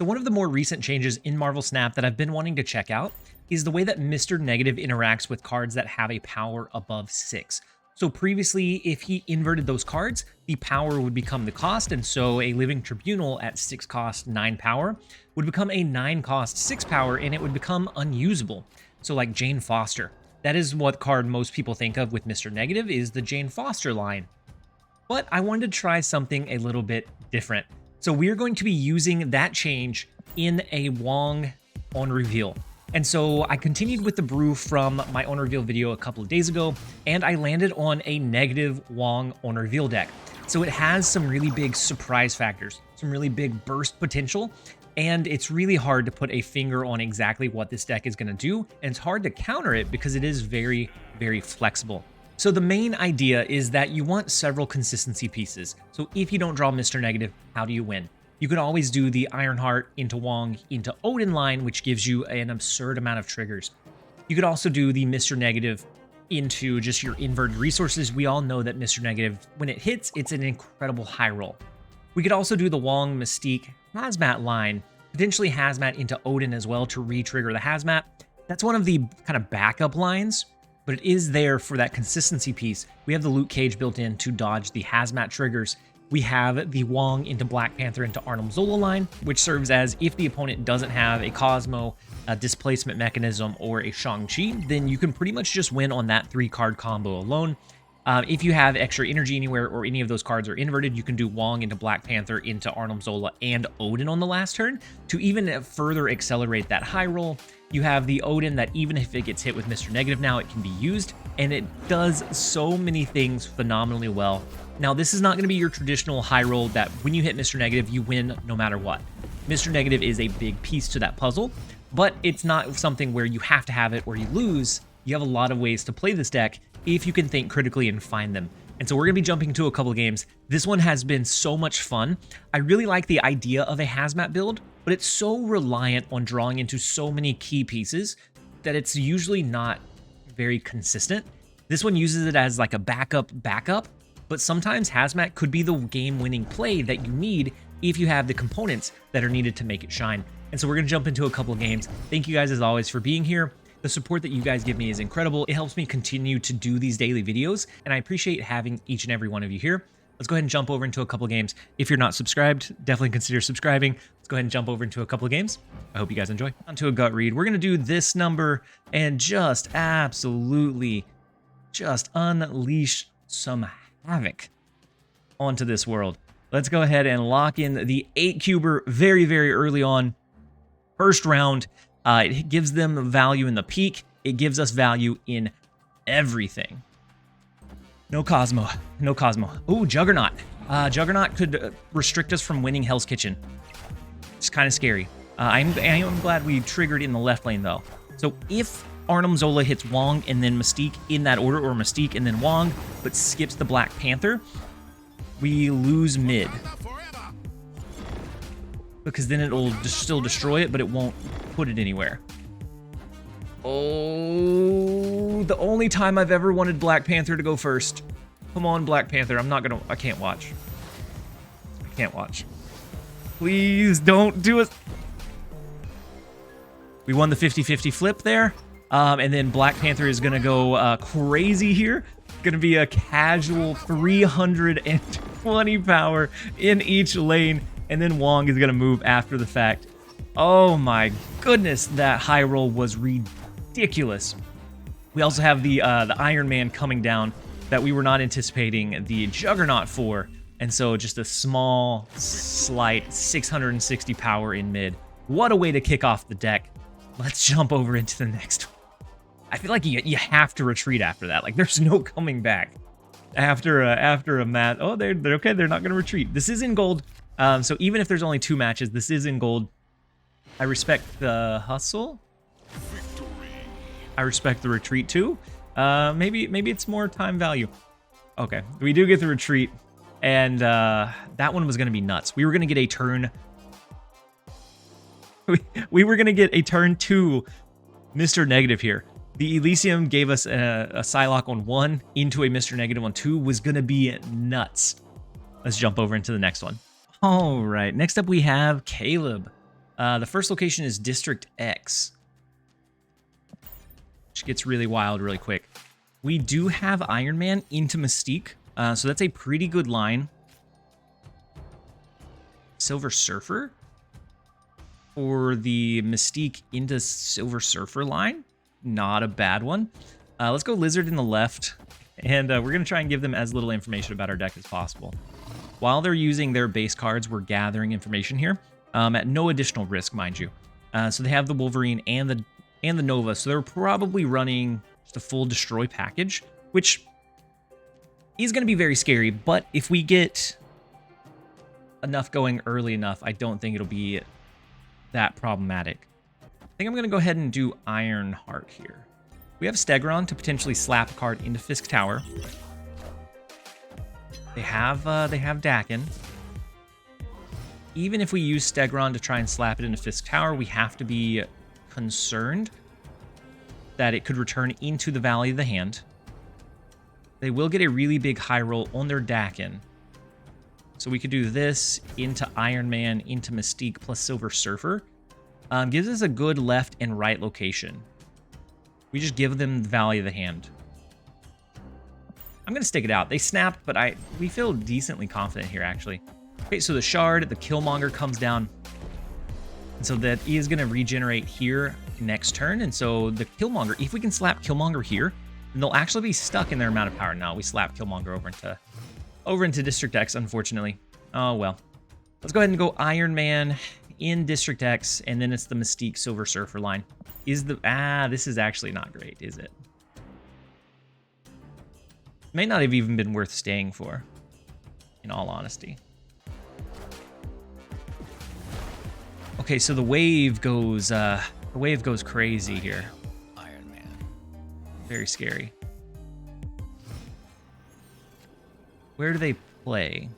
So one of the more recent changes in Marvel Snap that I've been wanting to check out is the way that Mr. Negative interacts with cards that have a power above 6. So previously, if he inverted those cards, the power would become the cost, and so a Living Tribunal at 6 cost 9 power would become a 9 cost 6 power, and it would become unusable. So like Jane Foster. That is what card most people think of with Mr. Negative, is the Jane Foster line. But I wanted to try something a little bit different. So we're going to be using that change in a Wong on reveal. And so I continued with the brew from my on reveal video a couple of days ago, and I landed on a negative Wong on reveal deck. So it has some really big surprise factors, some really big burst potential, and it's really hard to put a finger on exactly what this deck is going to do, and it's hard to counter it because it is very, very flexible. So the main idea is that you want several consistency pieces. So if you don't draw Mr. Negative, how do you win? You could always do the Ironheart into Wong into Odin line, which gives you an absurd amount of triggers. You could also do the Mr. Negative into just your inverted resources. We all know that Mr. Negative, when it hits, it's an incredible high roll. We could also do the Wong Mystique Hazmat line, potentially Hazmat into Odin as well to re-trigger the Hazmat. That's one of the kind of backup lines, but it is there for that consistency piece. We have the Luke Cage built in to dodge the Hazmat triggers. We have the Wong into Black Panther into Arnim Zola line, which serves as if the opponent doesn't have a Cosmo, a displacement mechanism, or a Shang-Chi, then you can pretty much just win on that 3-card combo alone. If you have extra energy anywhere or any of those cards are inverted, you can do Wong into Black Panther into Arnim Zola and Odin on the last turn to even further accelerate that high roll. You have the Odin that even if it gets hit with Mr. Negative now, it can be used, and it does so many things phenomenally well. Now, this is not going to be your traditional high roll that when you hit Mr. Negative, you win no matter what. Mr. Negative is a big piece to that puzzle, but it's not something where you have to have it or you lose. You have a lot of ways to play this deck if you can think critically and find them. And so we're going to be jumping into a couple of games. This one has been so much fun. I really like the idea of a Hazmat build, but it's so reliant on drawing into so many key pieces that it's usually not very consistent. This one uses it as like a backup, but sometimes Hazmat could be the game-winning play that you need if you have the components that are needed to make it shine. And so we're going to jump into a couple of games. Thank you guys as always for being here. The support that you guys give me is incredible. It helps me continue to do these daily videos, and I appreciate having each and every one of you here. Let's go ahead and jump over into a couple of games. If you're not subscribed, definitely consider subscribing. Let's go ahead and jump over into a couple of games. I hope you guys enjoy. Onto a gut read. We're going to do this number and just absolutely just unleash some havoc onto this world. Let's go ahead and lock in the 8-cuber very, very early on. First round. It gives them value in the peak. It gives us value in everything. No Cosmo. No Cosmo. Ooh, Juggernaut. Juggernaut could restrict us from winning Hell's Kitchen. It's kind of scary. I am glad we triggered in the left lane, though. So if Arnim Zola hits Wong and then Mystique in that order, or Mystique and then Wong, but skips the Black Panther, we lose mid. Because then it'll still destroy it, but it won't put it anywhere. Oh, the only time I've ever wanted Black Panther to go first. Come on, Black Panther. I can't watch. I can't watch. Please don't do it. We won the 50-50 flip there. And then Black Panther is going to go crazy here. Going to be a casual 320 power in each lane. And then Wong is going to move after the fact. Oh my goodness, that high roll was ridiculous. We also have the Iron Man coming down that we were not anticipating the Juggernaut for. And so just a small, slight 660 power in mid. What a way to kick off the deck. Let's jump over into the next one. I feel like you have to retreat after that. Like, there's no coming back after a match. Oh, they're okay. They're not going to retreat. This is in gold. So even if there's only 2 matches, this is in gold. I respect the hustle. I respect the retreat too. Maybe it's more time value. Okay, we do get the retreat, and that one was going to be nuts. We were going to get a turn. We were going to get a turn 2 Mr. Negative here. The Elysium gave us a Psylocke on 1 into a Mr. Negative on 2 was going to be nuts. Let's jump over into the next one. All right, next up we have Caleb. The first location is District X, which gets really wild really quick. We do have Iron Man into Mystique, so that's a pretty good line. Silver Surfer for the Mystique into Silver Surfer line. Not a bad one. Let's go Lizard in the left, and we're going to try and give them as little information about our deck as possible. While they're using their base cards, we're gathering information here, at no additional risk, mind you. So they have the Wolverine and the Nova, so they're probably running just a full Destroy package, which is going to be very scary, but if we get enough going early enough, I don't think it'll be that problematic. I think I'm going to go ahead and do Ironheart here. We have Stegron to potentially slap a card into Fisk Tower. They have Dakin. Even if we use Stegron to try and slap it into Fisk Tower, we have to be concerned that it could return into the Valley of the Hand. They will get a really big high roll on their Dakin. So we could do this into Iron Man, into Mystique, plus Silver Surfer. Gives us a good left and right location. We just give them the Valley of the Hand. I'm going to stick it out. They snapped, but we feel decently confident here, actually. Okay, so the Shard, the Killmonger comes down. And so that is going to regenerate here next turn. And so the Killmonger, if we can slap Killmonger here, then they'll actually be stuck in their amount of power. Now we slap Killmonger over into District X, unfortunately. Oh, well. Let's go ahead and go Iron Man in District X, and then it's the Mystique Silver Surfer line. This is actually not great, is it? May not have even been worth staying for, in all honesty. Okay, so the wave goes crazy here. Iron Man. Very scary. Where do they play?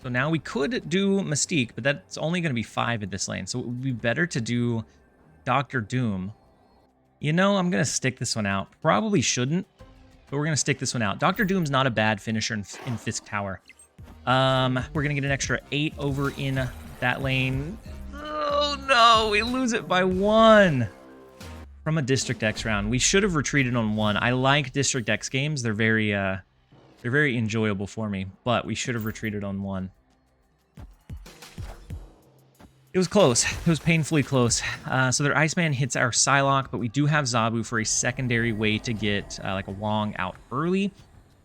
So now we could do Mystique, but that's only going to be 5 in this lane. So it would be better to do Dr. Doom. You know, I'm going to stick this one out. Probably shouldn't, but we're going to stick this one out. Dr. Doom's not a bad finisher in Fisk Tower. We're going to get an extra 8 over in that lane. Oh no, we lose it by 1 from a District X round. We should have retreated on 1. I like District X games. They're very enjoyable for me, but we should have retreated on 1. It was close. It was painfully close. So their Iceman hits our Psylocke, but we do have Zabu for a secondary way to get like a Wong out early.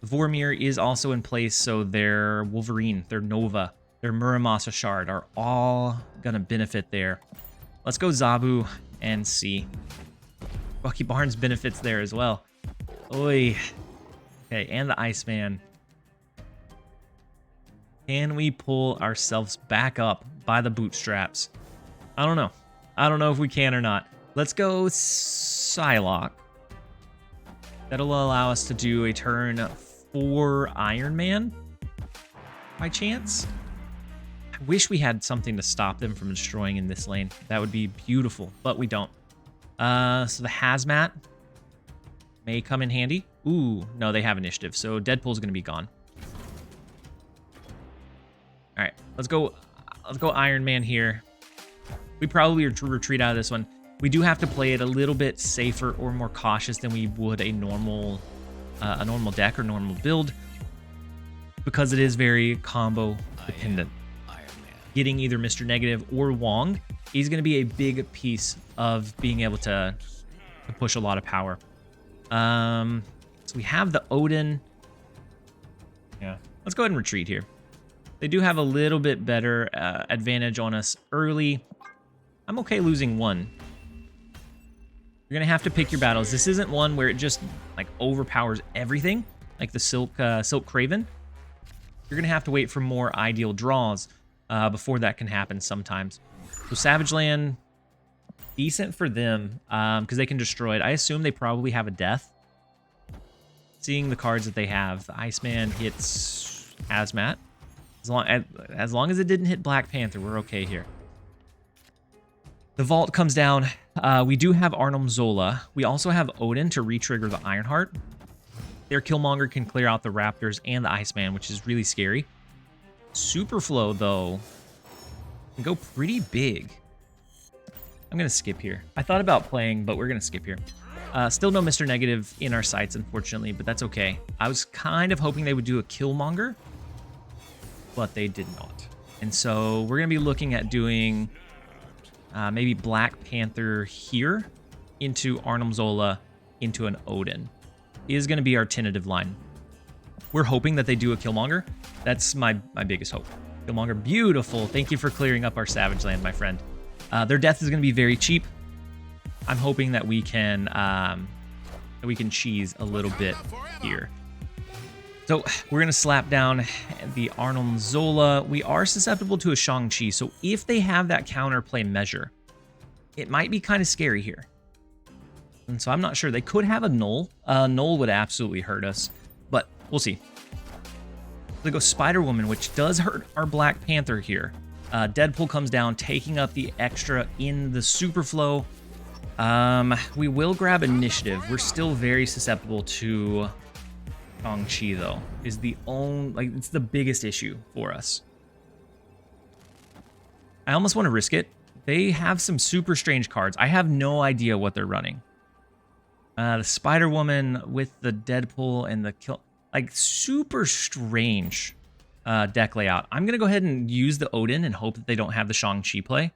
Vormir is also in place, so their Wolverine, their Nova, their Muramasa Shard are all going to benefit there. Let's go Zabu and see. Bucky Barnes benefits there as well. Oy. Okay, and the Iceman. Can we pull ourselves back up by the bootstraps? I don't know. I don't know if we can or not. Let's go Psylocke. That'll allow us to do a turn for Iron Man, by chance. I wish we had something to stop them from destroying in this lane. That would be beautiful, but we don't. So the Hazmat may come in handy. Ooh, no, they have initiative, so Deadpool's going to be gone. All right, let's go Iron Man here. We probably retreat out of this one. We do have to play it a little bit safer or more cautious than we would a normal deck or normal build, because it is very combo dependent. Getting either Mr. Negative or Wong is going to be a big piece of being able to push a lot of power. So we have the Odin. Yeah, let's go ahead and retreat here. They do have a little bit better advantage on us early. I'm okay losing 1. You're going to have to pick your battles. This isn't one where it just like overpowers everything, like the Silk Craven. You're going to have to wait for more ideal draws before that can happen sometimes. So Savage Land, decent for them because they can destroy it. I assume they probably have a death. Seeing the cards that they have, the Iceman hits Hazmat. As long as it didn't hit Black Panther, we're okay here. The Vault comes down. We do have Arnim Zola. We also have Odin to re-trigger the Ironheart. Their Killmonger can clear out the Raptors and the Iceman, which is really scary. Superflow, though, and go pretty big. I'm going to skip here. I thought about playing, but we're going to skip here. Still no Mr. Negative in our sights, unfortunately, but that's okay. I was kind of hoping they would do a Killmonger, but they did not. And so we're going to be looking at doing maybe Black Panther here into Arnim Zola into an Odin. Is going to be our tentative line. We're hoping that they do a Killmonger. That's my biggest hope. Killmonger, beautiful. Thank you for clearing up our Savage Land, my friend. Their death is going to be very cheap. I'm hoping that we can cheese a little bit here. So we're going to slap down the Arnim Zola. We are susceptible to a Shang-Chi, so if they have that counterplay measure, it might be kind of scary here. And so I'm not sure. They could have a Null. Null would absolutely hurt us, but we'll see. They go Spider-Woman, which does hurt our Black Panther here. Deadpool comes down, taking up the extra in the Superflow. We will grab Initiative. We're still very susceptible to Shang-Chi, though. Is the only, like, it's the biggest issue for us. I almost want to risk it. They have some super strange cards. I have no idea what they're running. The Spider-Woman with the Deadpool and the kill, like, super strange deck layout. I'm going to go ahead and use the Odin and hope that they don't have the Shang-Chi play.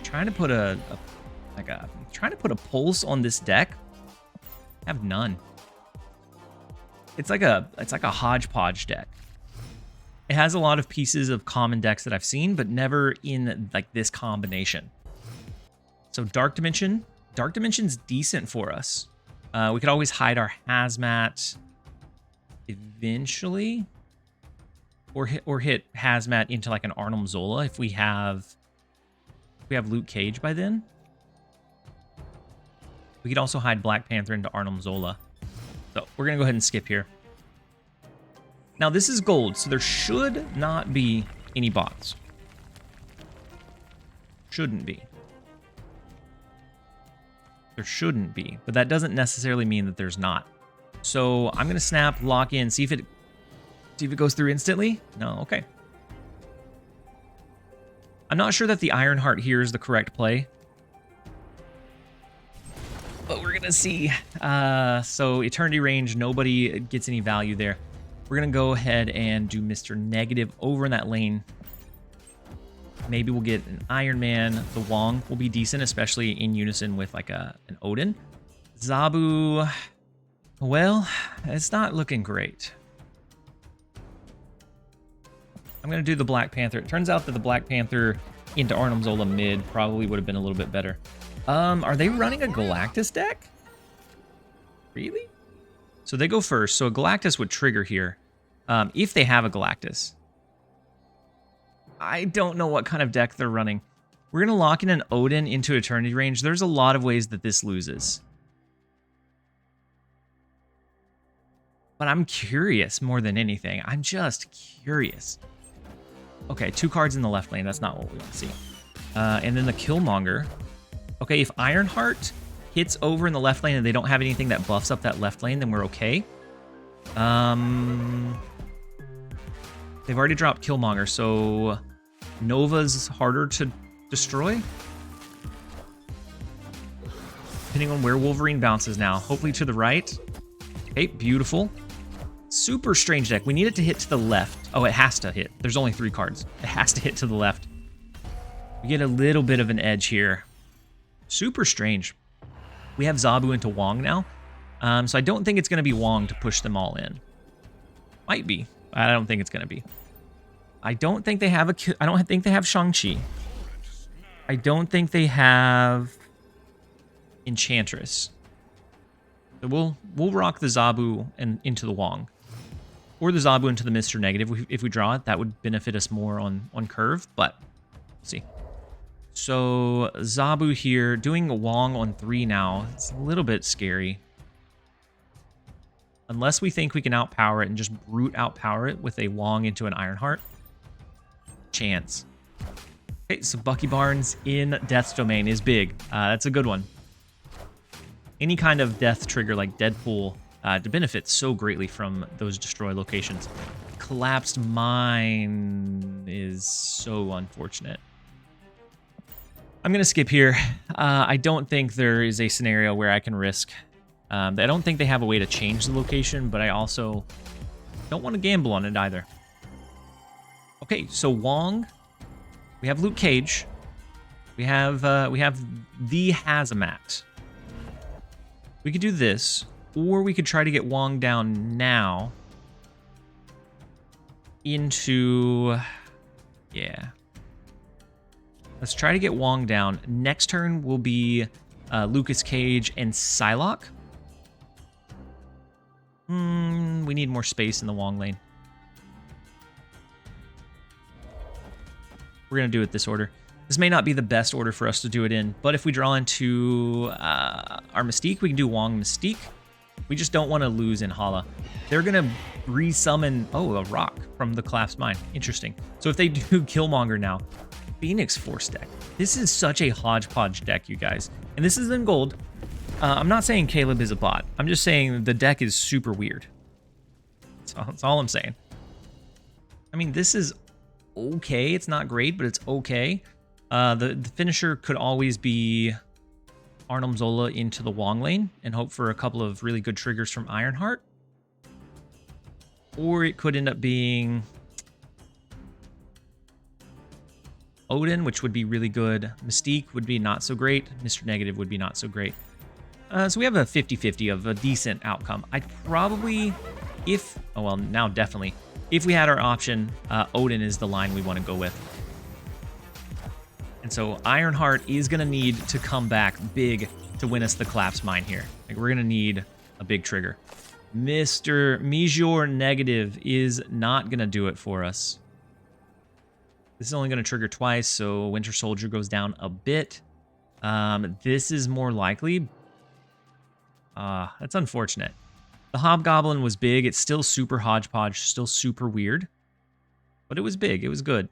Trying to put trying to put a pulse on this deck. I have none. It's like a hodgepodge deck. It has a lot of pieces of common decks that I've seen, but never in like this combination. So Dark Dimension. Dark Dimension's decent for us. We could always hide our Hazmat eventually, or hit Hazmat into like an Arnim Zola if we have Luke Cage by then. We could also hide Black Panther into Arnim Zola. So we're gonna go ahead and skip here. Now this is gold, so there should not be any bots. Shouldn't be. There shouldn't be, but that doesn't necessarily mean that there's not. So I'm gonna snap, lock in, see if it goes through instantly. No, okay. I'm not sure that the Ironheart here is the correct play, but we're gonna see. So Eternity Range, nobody gets any value there. We're gonna go ahead and do Mr. Negative over in that lane. Maybe we'll get an Iron Man. The Wong will be decent, especially in unison with like an Odin. Zabu, well, it's not looking great. I'm going to do the Black Panther. It turns out that the Black Panther into Arnim Zola mid probably would have been a little bit better. Are they running a Galactus deck? Really? So they go first. So a Galactus would trigger here if they have a Galactus. I don't know what kind of deck they're running. We're going to lock in an Odin into Eternity Range. There's a lot of ways that this loses. But I'm curious more than anything. I'm just curious. Okay, 2 cards in the left lane. That's not what we want to see. And then the Killmonger. Okay, if Ironheart hits over in the left lane and they don't have anything that buffs up that left lane, then we're okay. They've already dropped Killmonger, so Nova's harder to destroy. Depending on where Wolverine bounces now. Hopefully to the right. Okay, beautiful. Super strange deck. We need it to hit to the left. Oh, it has to hit. There's only 3 cards. It has to hit to the left. We get a little bit of an edge here. Super strange. We have Zabu into Wong now. So I don't think it's going to be Wong to push them all in. Might be. I don't think it's going to be. I don't think they have I don't think they have Shang-Chi. I don't think they have Enchantress. So we'll rock the Zabu and into the Wong. Or the Zabu into the Mr. Negative. If we draw it, that would benefit us more on curve, but we'll see. So Zabu here, doing a Wong on 3 now. It's a little bit scary. Unless we think we can outpower it and just brute outpower it with a Wong into an Ironheart. Chance. Okay, so Bucky Barnes in Death's Domain is big. That's a good one. Any kind of death trigger like Deadpool to benefit so greatly from those destroy locations. collapsed mine is so unfortunate. I'm going to skip here. I don't think there is a scenario where I can risk. I don't think they have a way to change the location, but I also don't want to gamble on it either. Okay, so Wong. We have Luke Cage. We have the Hazmat. We could do this, or we could try to get Wong down now into... Yeah. Let's try to get Wong down. Next turn will be Lucas Cage and Psylocke. We need more space in the Wong lane. We're going to do it this order. This may not be the best order for us to do it in, but if we draw into our Mystique, we can do Wong Mystique. We just don't want to lose in Hala. They're going to resummon, a rock from the collapsed mine. Interesting. So if they do Killmonger now, Phoenix Force deck. This is such a hodgepodge deck, you guys. And this is in gold. I'm not saying Caleb is a bot. I'm just saying the deck is super weird. That's all I'm saying. I mean, this is okay. It's not great, but it's okay. The finisher could always be Arnim Zola into the Wong lane and hope for a couple of really good triggers from Ironheart. Or it could end up being Odin, which would be really good. Mystique would be not so great. Mr. Negative would be not so great. So we have a 50-50 of a decent outcome. I'd probably, now definitely, if we had our option, Odin is the line we want to go with. And so Ironheart is going to need to come back big to win us the collapse mine here. Like, we're going to need a big trigger. Mr. Meteor Negative is not going to do it for us. This is only going to trigger twice, so Winter Soldier goes down a bit. This is more likely. That's unfortunate. The Hobgoblin was big. It's still super hodgepodge, still super weird. But it was big. It was good.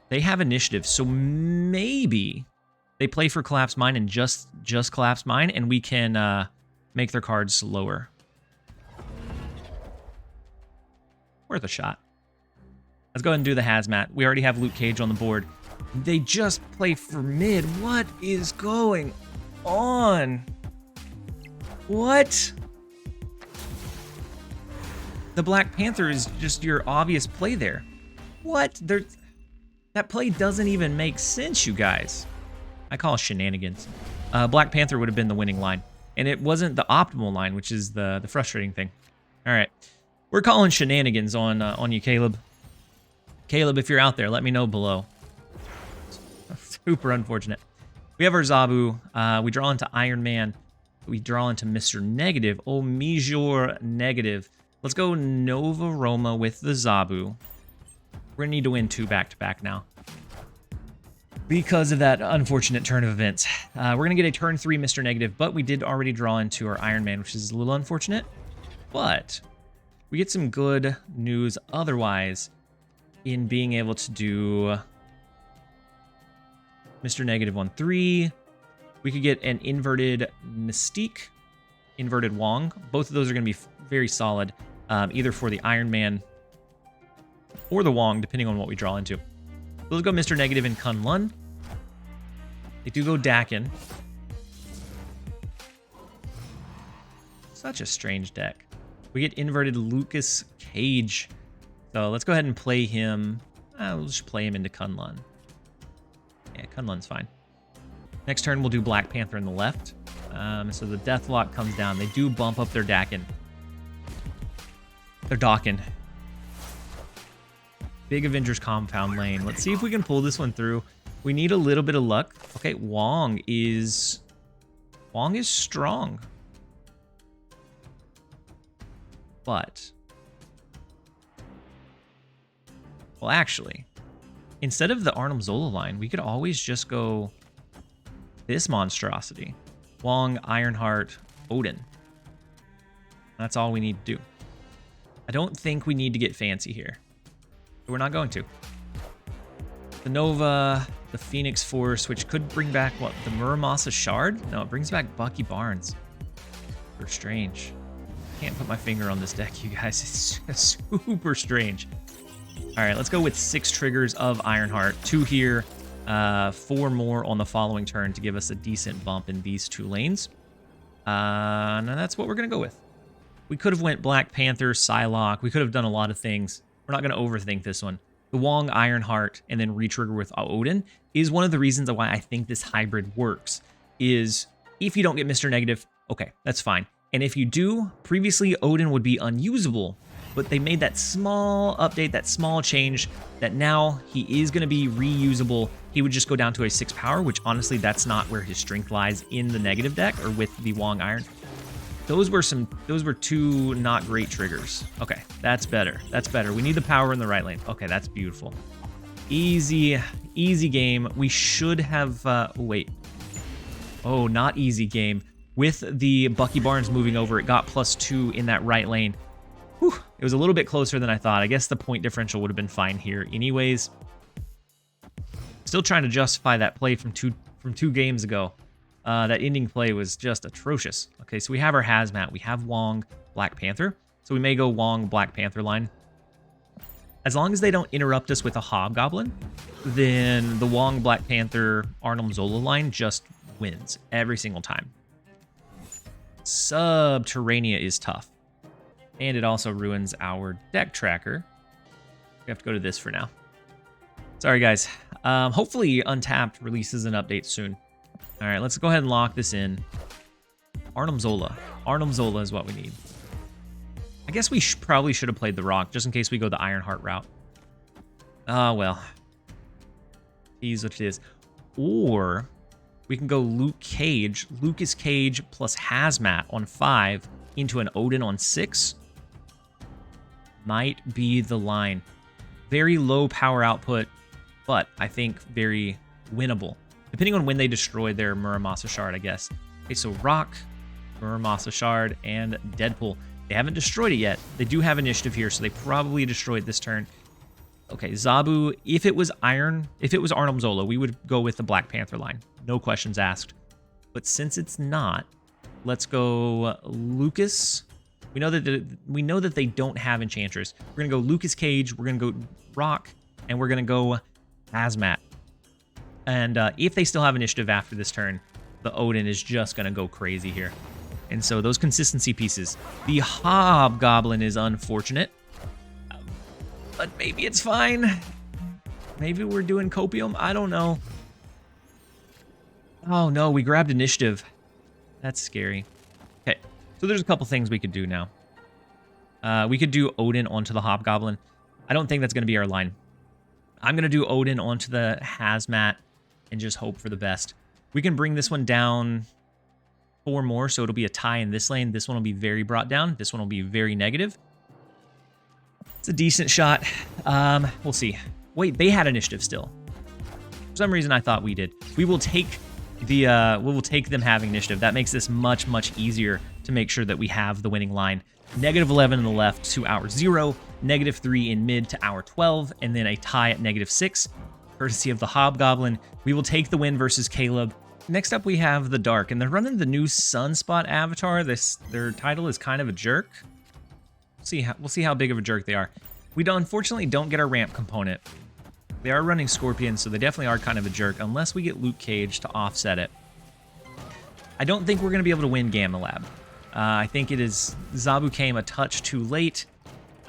They have initiative, so maybe they play for Collapse Mine and just Collapse Mine, and we can make their cards lower. Worth a shot. Let's go ahead and do the Hazmat. We already have Luke Cage on the board. They just play for mid. What is going on? What? The Black Panther is just your obvious play there. What? That play doesn't even make sense, you guys. I call it shenanigans. Black Panther would have been the winning line. And it wasn't the optimal line, which is the frustrating thing. All right. We're calling shenanigans on you, Caleb. Caleb, if you're out there, let me know below. Super unfortunate. We have our Zabu. We draw into Iron Man. We draw into Mr. Negative. Oh, Meteor Negative. Let's go Nova Roma with the Zabu. We're going to need to win 2 back-to-back now because of that unfortunate turn of events. We're going to get a turn 3 Mr. Negative, but we did already draw into our Iron Man, which is a little unfortunate. But we get some good news otherwise in being able to do Mr. Negative on 3. We could get an inverted Mystique, inverted Wong. Both of those are going to be very solid, either for the Iron Man or the Wong, depending on what we draw into. So let's go Mr. Negative and Kunlun. They do go Dakin. Such a strange deck. We get inverted Lucas Cage. So let's go ahead and play him. We'll just play him into Kunlun. Yeah, Kunlun's fine. Next turn, we'll do Black Panther in the left. So the Deathlock comes down. They do bump up their Dakin. They're docking. Big Avengers compound lane. Let's see if we can pull this one through. We need a little bit of luck. Okay, Wong is strong. But, well, actually, instead of the Arnim Zola line, we could always just go this monstrosity. Wong, Ironheart, Odin. That's all we need to do. I don't think we need to get fancy here. We're not going to. The Nova, the Phoenix Force, which could bring back, what, the Muramasa Shard? No, it brings back Bucky Barnes. Super strange. can't put my finger on this deck, you guys. It's super strange. All right, let's go with 6 triggers of Ironheart. 2 here, 4 more on the following turn to give us a decent bump in these 2 lanes. And that's what we're going to go with. We could have went Black Panther, Psylocke. We could have done a lot of things. We're not going to overthink this one. The Wong Ironheart and then retrigger with Odin is one of the reasons why I think this hybrid works. Is if you don't get Mr. Negative, okay, that's fine. And if you do, previously Odin would be unusable, but they made that small update, that small change, that now he is going to be reusable. He would just go down to a 6 power, which honestly, that's not where his strength lies in the negative deck or with the Wong Iron. Those were 2 not great triggers. Okay, that's better. That's better. We need the power in the right lane. Okay, that's beautiful. Easy game. We should have, wait. Oh, not easy game. With the Bucky Barnes moving over, it got +2 in that right lane. Whew, it was a little bit closer than I thought. I guess the point differential would have been fine here anyways. Still trying to justify that play from two games ago. That ending play was just atrocious. Okay, so we have our Hazmat. We have Wong, Black Panther. So we may go Wong, Black Panther line. As long as they don't interrupt us with a Hobgoblin, then the Wong, Black Panther, Arnhem Zola line just wins every single time. Subterranea is tough. And it also ruins our deck tracker. We have to go to this for now. Sorry, guys. Hopefully Untapped releases an update soon. All right, let's go ahead and lock this in. Arnhem Zola. Arnhem Zola is what we need. I guess we probably should have played the Rock, just in case we go the Ironheart route. Oh, well. He's what it is. Or we can go Luke Cage. Lucas Cage plus Hazmat on 5 into an Odin on 6. Might be the line. Very low power output, but I think very winnable. Depending on when they destroy their Muramasa Shard, I guess. Okay, so Rock, Muramasa Shard, and Deadpool. They haven't destroyed it yet. They do have initiative here, so they probably destroyed this turn. Okay, Zabu, if it was Arnhem Zola, we would go with the Black Panther line. No questions asked. But since it's not, let's go Lucas. We know that they don't have Enchantress. We're gonna go Lucas Cage. We're gonna go Rock, and we're gonna go Hazmat. And if they still have initiative after this turn, the Odin is just gonna go crazy here. And so those consistency pieces. The Hobgoblin is unfortunate, but maybe it's fine. Maybe we're doing Copium. I don't know. Oh no, we grabbed initiative. That's scary. Okay, so there's a couple things we could do now. We could do Odin onto the Hobgoblin. I don't think that's going to be our line. I'm going to do Odin onto the Hazmat and just hope for the best. We can bring this one down 4 more, so it'll be a tie in this lane. This one will be very brought down. This one will be very negative. It's a decent shot. We'll see. Wait, they had initiative still. For some reason, I thought we did. We will take the we will take them having initiative. That makes this much, much easier to make sure that we have the winning line. -11 in the left to our 0, -3 in mid to our 12, and then a tie at -6, courtesy of the Hobgoblin. We will take the win versus Caleb. Next up, we have the Dark, and they're running the new Sunspot avatar. Their title is kind of a jerk. We'll see how big of a jerk they are. We unfortunately don't get our ramp component. They are running Scorpion, so they definitely are kind of a jerk, unless we get Luke Cage to offset it. I don't think we're going to be able to win Gamma Lab. I think it is Zabu came a touch too late.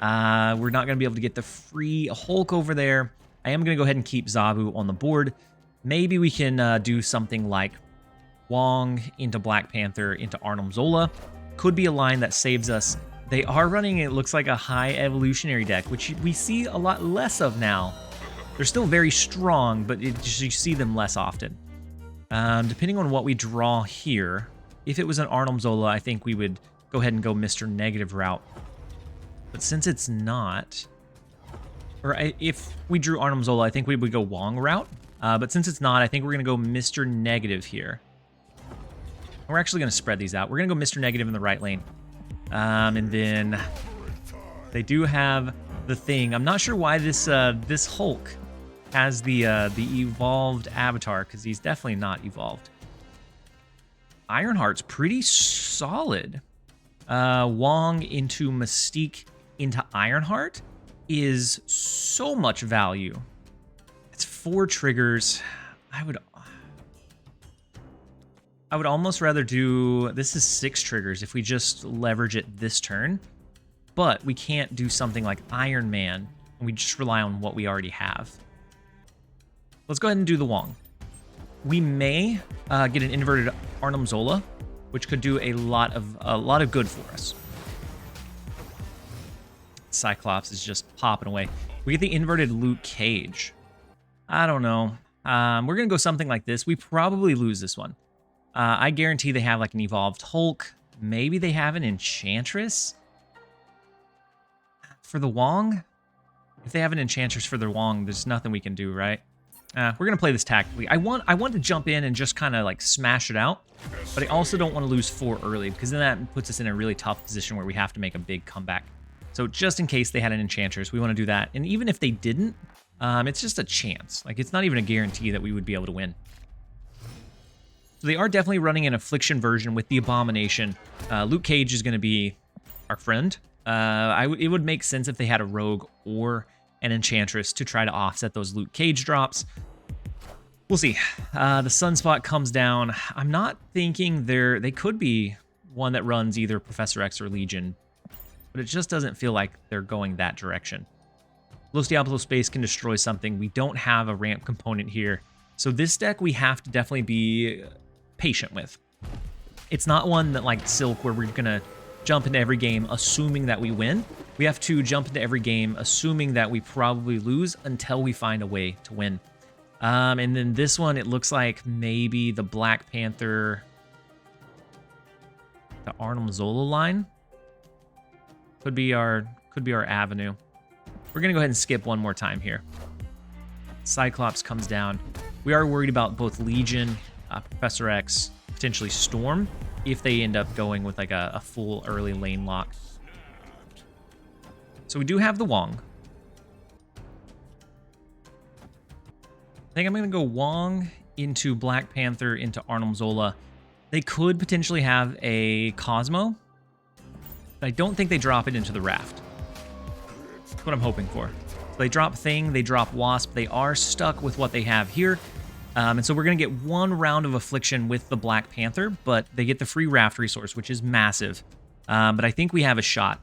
We're not going to be able to get the free Hulk over there. I am going to go ahead and keep Zabu on the board. Maybe we can do something like Wong into Black Panther into Arnhem Zola. Could be a line that saves us. They are running, it looks like, a high evolutionary deck, which we see a lot less of now. They're still very strong, but you see them less often. Depending on what we draw here, if it was an Arnhem Zola, I think we would go ahead and go Mr. Negative route. But since it's not, or if we drew Arnhem Zola, I think we would go Wong route. But since it's not, I think we're going to go Mr. Negative here. We're actually going to spread these out. We're going to go Mr. Negative in the right lane. And then they do have the thing. I'm not sure why this Hulk has the evolved avatar, because he's definitely not evolved. Ironheart's pretty solid. Wong into Mystique into Ironheart is so much value. It's 4 triggers. I would almost rather do, this is 6 triggers if we just leverage it this turn, but we can't do something like Iron Man, and we just rely on what we already have. Let's go ahead and do the Wong. We may get an inverted Arnim Zola, which could do a lot of good for us. Cyclops is just popping away. We get the inverted Luke Cage. I don't know. We're going to go something like this. We probably lose this one. I guarantee they have like an evolved Hulk. Maybe they have an Enchantress for the Wong. If they have an Enchantress for the Wong, there's nothing we can do, right? We're going to play this tactically. I want to jump in and just kind of like smash it out, but I also don't want to lose 4 early because then that puts us in a really tough position where we have to make a big comeback. So just in case they had an Enchantress, we want to do that. And even if they didn't, it's just a chance. Like, it's not even a guarantee that we would be able to win. So they are definitely running an Affliction version with the Abomination. Luke Cage is going to be our friend. It would make sense if they had a Rogue or an Enchantress to try to offset those Luke Cage drops. We'll see. The Sunspot comes down. I'm not thinking they could be one that runs either Professor X or Legion, but it just doesn't feel like they're going that direction. Los Diablos Space can destroy something. We don't have a ramp component here. So this deck we have to definitely be patient with. It's not one that like Silk where we're going to jump into every game assuming that we win. We have to jump into every game assuming that we probably lose until we find a way to win. And then this one, it looks like maybe the Black Panther, the Arnim Zola line could be our avenue. We're going to go ahead and skip one more time here. Cyclops comes down. We are worried about both Legion, Professor X, potentially Storm, if they end up going with like a full early lane lock. So we do have the Wong. I think I'm going to go Wong into Black Panther into Arnim Zola. They could potentially have a Cosmo. But I don't think they drop it into the Raft. That's what I'm hoping for. So they drop Thing, they drop Wasp. They are stuck with what they have here. And so we're going to get 1 round of Affliction with the Black Panther, but they get the free Raft resource, which is massive. But I think we have a shot.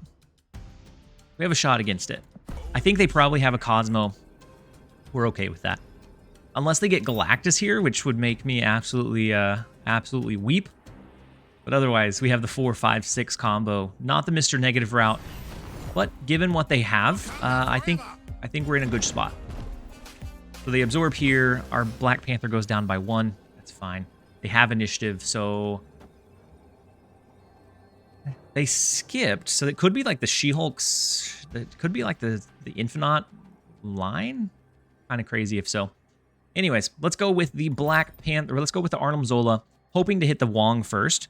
We have a shot against it. I think they probably have a Cosmo. We're okay with that. Unless they get Galactus here, which would make me absolutely weep. But otherwise, we have the 4, 5, 6 combo. Not the Mr. Negative route. But given what they have, I think we're in a good spot. So they absorb here. Our Black Panther goes down by 1. That's fine. They have initiative, so they skipped. So it could be like the She-Hulk's. It could be like the Infinite line. Kind of crazy if so. Anyways, let's go with the Black Panther. Let's go with the Arnim Zola, hoping to hit the Wong first.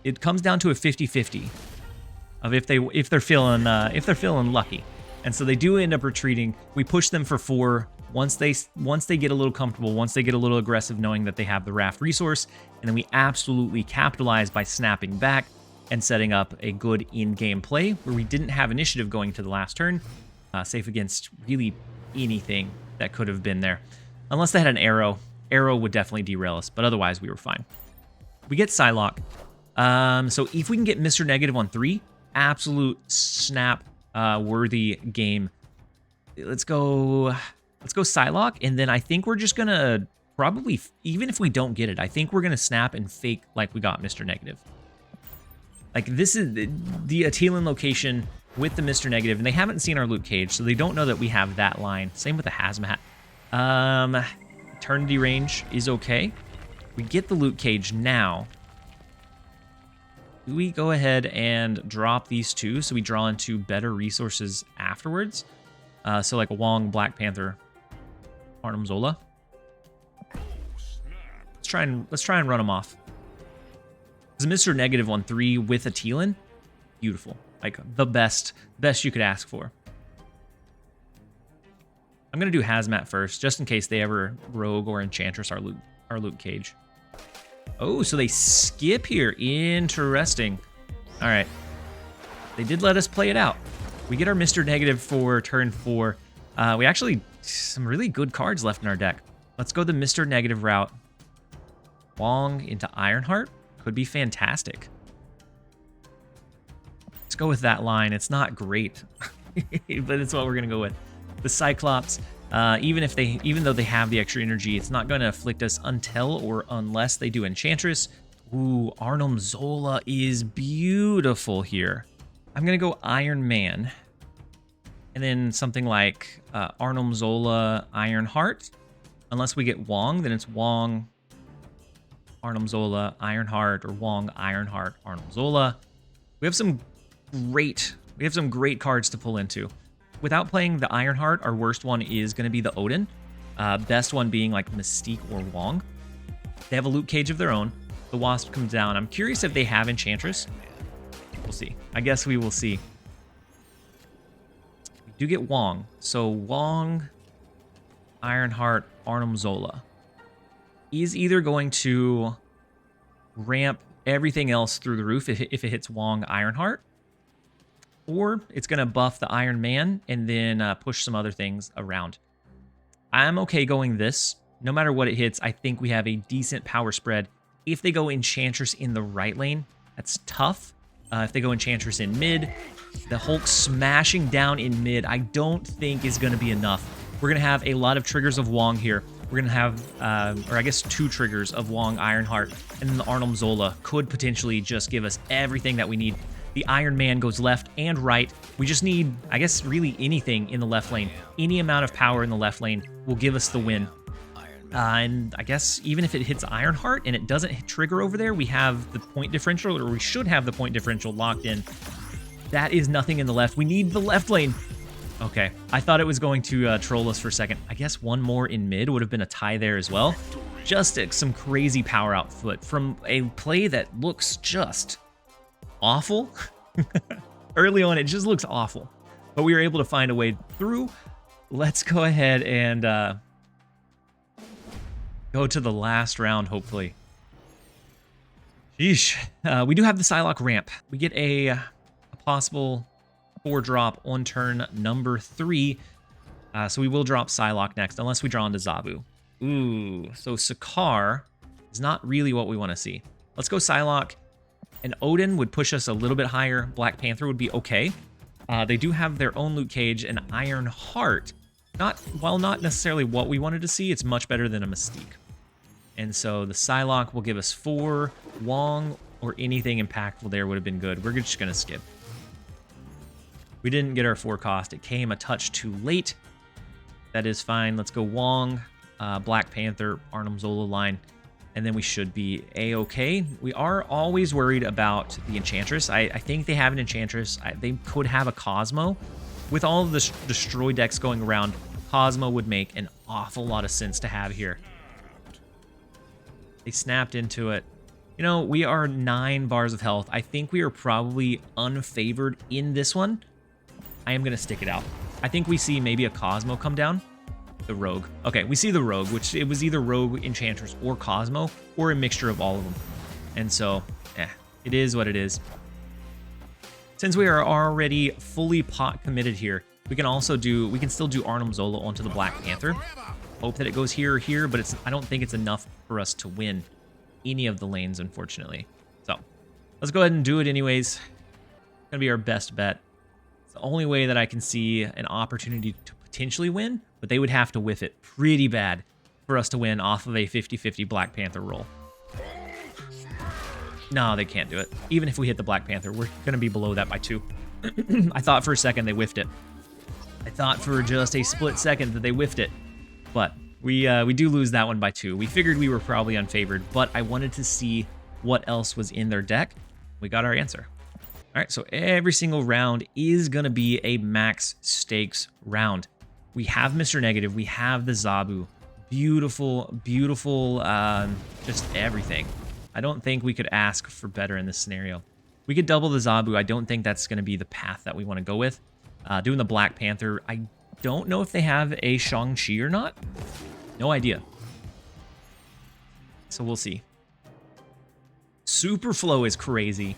It comes down to a 50-50 of if they're feeling lucky. And so they do end up retreating. We push them for 4. Once they get a little comfortable, once they get a little aggressive knowing that they have the Raft resource, and then we absolutely capitalize by snapping back and setting up a good in-game play where we didn't have initiative going to the last turn, safe against really anything that could have been there. Unless they had an arrow. Arrow would definitely derail us, but otherwise we were fine. We get Psylocke. So if we can get Mr. Negative on 3, absolute snap worthy game. Let's go Psylocke, and then I think we're just gonna probably, even if we don't get it, I think we're gonna snap and fake like we got Mr. Negative. Like, this is the Atelan location with the Mr. Negative, and they haven't seen our Luke Cage, so they don't know that we have that line. Same with the Hazmat. Eternity range is okay. We get the Luke Cage now. Do we go ahead and drop these 2 so we draw into better resources afterwards? So like a Wong, Black Panther, Arnim Zola. Let's try and run them off. Because Mr. Negative on 3 with a Atelan, beautiful. Like the best you could ask for. I'm gonna do Hazmat first, just in case they ever Rogue or Enchantress our Luke Cage. Oh, so they skip here. Interesting. All right. They did let us play it out. We get our Mr. Negative for turn 4. We actually, some really good cards left in our deck. Let's go the Mr. Negative route. Wong into Ironheart. Could be fantastic. Let's go with that line. It's not great, but it's what we're going to go with. The Cyclops, even though they have the extra energy, it's not going to afflict us until or unless they do Enchantress. Ooh, Arnim Zola is beautiful here. I'm going to go Iron Man. And then something like Arnim Zola, Ironheart. Unless we get Wong, then it's Wong, Arnim Zola, Ironheart, or Wong, Ironheart, Arnim Zola. We have some great cards to pull into. Without playing the Ironheart, our worst one is going to be the Odin. Best one being like Mystique or Wong. They have a Luke Cage of their own. The Wasp comes down. I'm curious if they have Enchantress. We'll see. I guess we will see. We do get Wong. So Wong, Ironheart, Arnim Zola. He's either going to ramp everything else through the roof if it hits Wong, Ironheart, or it's going to buff the Iron Man and then push some other things around. I'm okay going this. No matter what it hits, I think we have a decent power spread. If they go Enchantress in the right lane, that's tough. If they go Enchantress in mid, the Hulk smashing down in mid, I don't think is going to be enough. We're going to have a lot of triggers of Wong here. We're going to have, or I guess 2 triggers of Wong, Ironheart, and then the Arnim Zola could potentially just give us everything that we need. The Iron Man goes left and right. We just need, I guess, really anything in the left lane. Any amount of power in the left lane will give us the win. And I guess even if it hits Ironheart and it doesn't trigger over there, we have the point differential, or we should have the point differential locked in. That is nothing in the left. We need the left lane. Okay, I thought it was going to troll us for a second. I guess one more in mid would have been a tie there as well. Just some crazy power output from a play that looks just awful. Early on, it just looks awful. But we were able to find a way through. Let's go ahead and go to the last round, hopefully. Sheesh. We do have the Psylocke ramp. We get a possible 4-drop on turn number 3. So we will drop Psylocke next, unless we draw into Zabu. Ooh, so Sakaar is not really what we want to see. Let's go Psylocke. And Odin would push us a little bit higher. Black Panther would be okay. They do have their own Luke Cage and Iron Heart. While not necessarily what we wanted to see, it's much better than a Mystique. And so the Psylocke will give us 4. Wong or anything impactful there would have been good. We're just going to skip. We didn't get our 4 cost. It came a touch too late. That is fine. Let's go Wong, Black Panther, Arnim Zola line, and then we should be A-okay. We are always worried about the Enchantress. I think they have an Enchantress. They could have a Cosmo. With all of the destroy decks going around, Cosmo would make an awful lot of sense to have here. They snapped into it. You know, we are 9 bars of health. I think we are probably unfavored in this one. I am going to stick it out. I think we see maybe a Cosmo come down. The Rogue. Okay, we see the Rogue, which it was either Rogue, Enchantress, or Cosmo, or a mixture of all of them. And so, it is what it is. Since we are already fully pot committed here, we can still do Arnim Zola onto the Black Panther. Hope that it goes here or here, but I don't think it's enough for us to win any of the lanes, unfortunately. So, let's go ahead and do it anyways. It's gonna be our best bet. It's the only way that I can see an opportunity to potentially win, but they would have to whiff it pretty bad for us to win off of a 50-50 Black Panther roll. No, they can't do it. Even if we hit the Black Panther, we're going to be below that by 2. I thought for a second they whiffed it. I thought for just a split second that they whiffed it. But we do lose that one by 2. We figured we were probably unfavored, but I wanted to see what else was in their deck. We got our answer. All right, so every single round is going to be a max stakes round. We have Mr. Negative. We have the Zabu. Beautiful, beautiful, just everything. I don't think we could ask for better in this scenario. We could double the Zabu. I don't think that's going to be the path that we want to go with. Doing the Black Panther, I don't know if they have a Shang-Chi or not. No idea. So we'll see. Super Flow is crazy.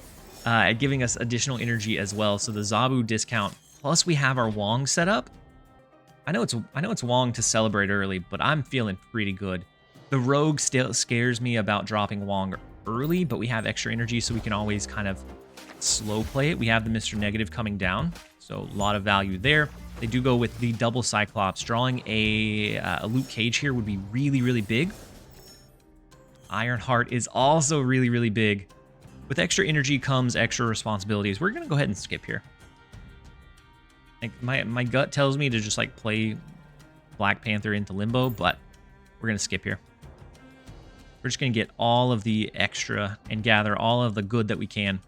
giving us additional energy as well. So the Zabu discount, plus we have our Wong set up. I know it's Wong to celebrate early, but I'm feeling pretty good. The Rogue still scares me about dropping Wong early, but we have extra energy, so we can always kind of slow play it. We have the Mr. Negative coming down, so a lot of value there. They do go with the double Cyclops. Drawing a Luke Cage here would be really, really big. Ironheart is also really, really big. With extra energy comes extra responsibilities. We're going to go ahead and skip here. Like my gut tells me to just like play Black Panther into Limbo, but we're going to skip here. We're just going to get all of the extra and gather all of the good that we can.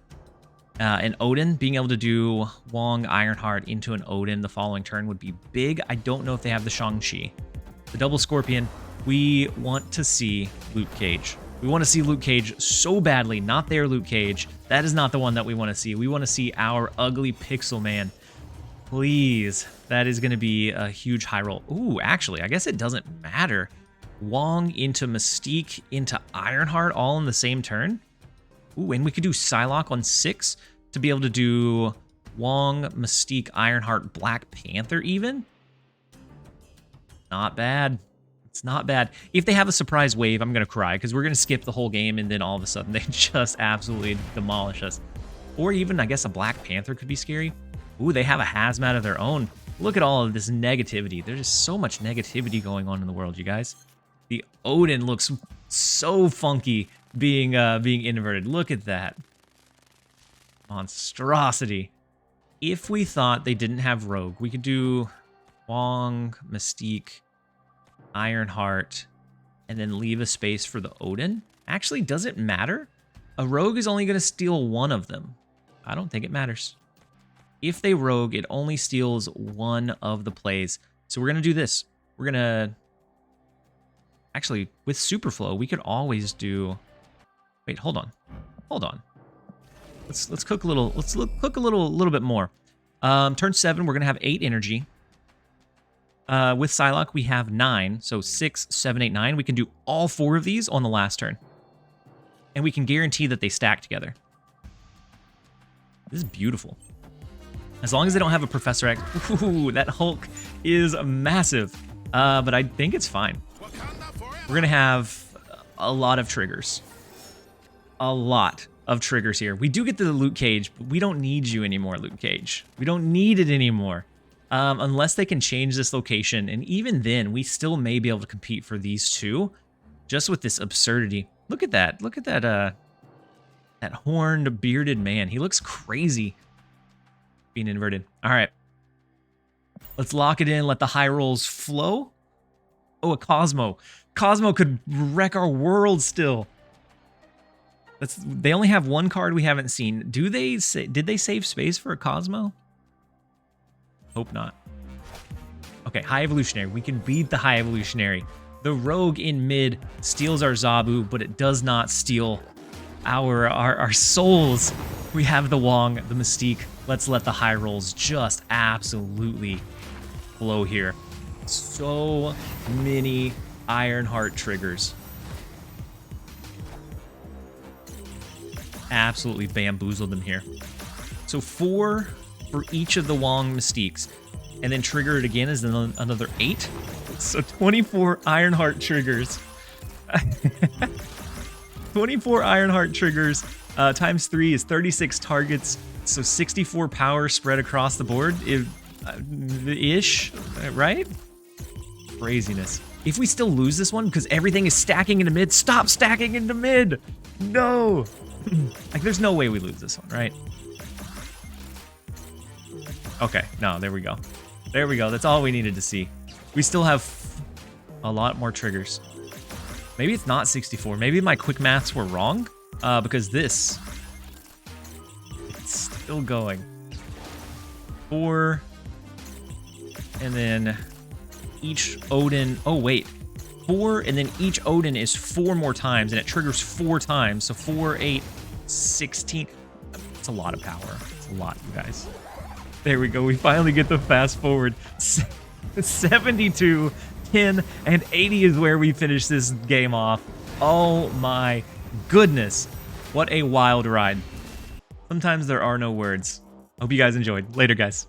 And Odin, being able to do Wong Ironheart into an Odin the following turn would be big. I don't know if they have the Shang-Chi. The double Scorpion, we want to see Luke Cage. We want to see Luke Cage so badly. Not their Luke Cage. That is not the one that we want to see. We want to see our ugly pixel man. Please. That is going to be a huge high roll. Ooh, actually, I guess it doesn't matter. Wong into Mystique into Ironheart all in the same turn. Ooh, and we could do Psylocke on 6 to be able to do Wong, Mystique, Ironheart, Black Panther even. Not bad. It's not bad. If they have a surprise wave, I'm going to cry because we're going to skip the whole game and then all of a sudden they just absolutely demolish us. Or even, I guess, a Black Panther could be scary. Ooh, they have a hazmat of their own. Look at all of this negativity. There's just so much negativity going on in the world, you guys. The Odin looks so funky being inverted. Look at that. Monstrosity. If we thought they didn't have Rogue, we could do Wong, Mystique, Ironheart, and then leave a space for the Odin. Actually, does it matter? A Rogue is only going to steal one of them. I don't think it matters. If they Rogue, it only steals one of the plays. So we're going to do this. We're going to... Actually, with Superflow, we could always do... Wait, hold on. Hold on. Let's cook a little. Let's cook a little bit more. Turn 7, we're gonna have 8 energy. With Psylocke, we have 9, so 6, 7, 8, 9. We can do all 4 of these on the last turn, and we can guarantee that they stack together. This is beautiful. As long as they don't have a Professor X. Ooh, that Hulk is massive, but I think it's fine. We're gonna have a lot of triggers. A lot of triggers here. We do get the Luke Cage, but we don't need you anymore, Luke Cage. We don't need it anymore. Unless they can change this location, and even then, we still may be able to compete for these two, just with this absurdity. Look at that. Look at that, that horned, bearded man. He looks crazy being inverted. All right. Let's lock it in, let the high rolls flow. Oh, a Cosmo. Cosmo could wreck our world still. They only have one card we haven't seen. Did they save space for a Cosmo? Hope not. Okay, High Evolutionary. We can beat the High Evolutionary. The Rogue in mid steals our Zabu, but it does not steal our souls. We have the Wong, the Mystique. Let's let the high rolls just absolutely flow here. So many Ironheart triggers. Absolutely bamboozled them here. So 4 for each of the Wong Mystiques, and then trigger it again is another 8. So 24 Ironheart triggers. 24 Ironheart triggers times 3 is 36 targets. So 64 power spread across the board, ish, right? Craziness. If we still lose this one because everything is stacking into mid, stop stacking into mid. No. Like, there's no way we lose this one, right? Okay, no, there we go. There we go. That's all we needed to see. We still have a lot more triggers. Maybe it's not 64. Maybe my quick maths were wrong, because it's still going. 4, and then each Odin. Oh, wait. 4, and then each Odin is 4 more times, and it triggers 4 times. So 4, 8, 16. It's a lot of power. It's a lot, you guys. There we go. We finally get the fast forward. 72, 10, and 80 is where we finish this game off. Oh my goodness. What a wild ride. Sometimes there are no words. Hope you guys enjoyed. Later, guys.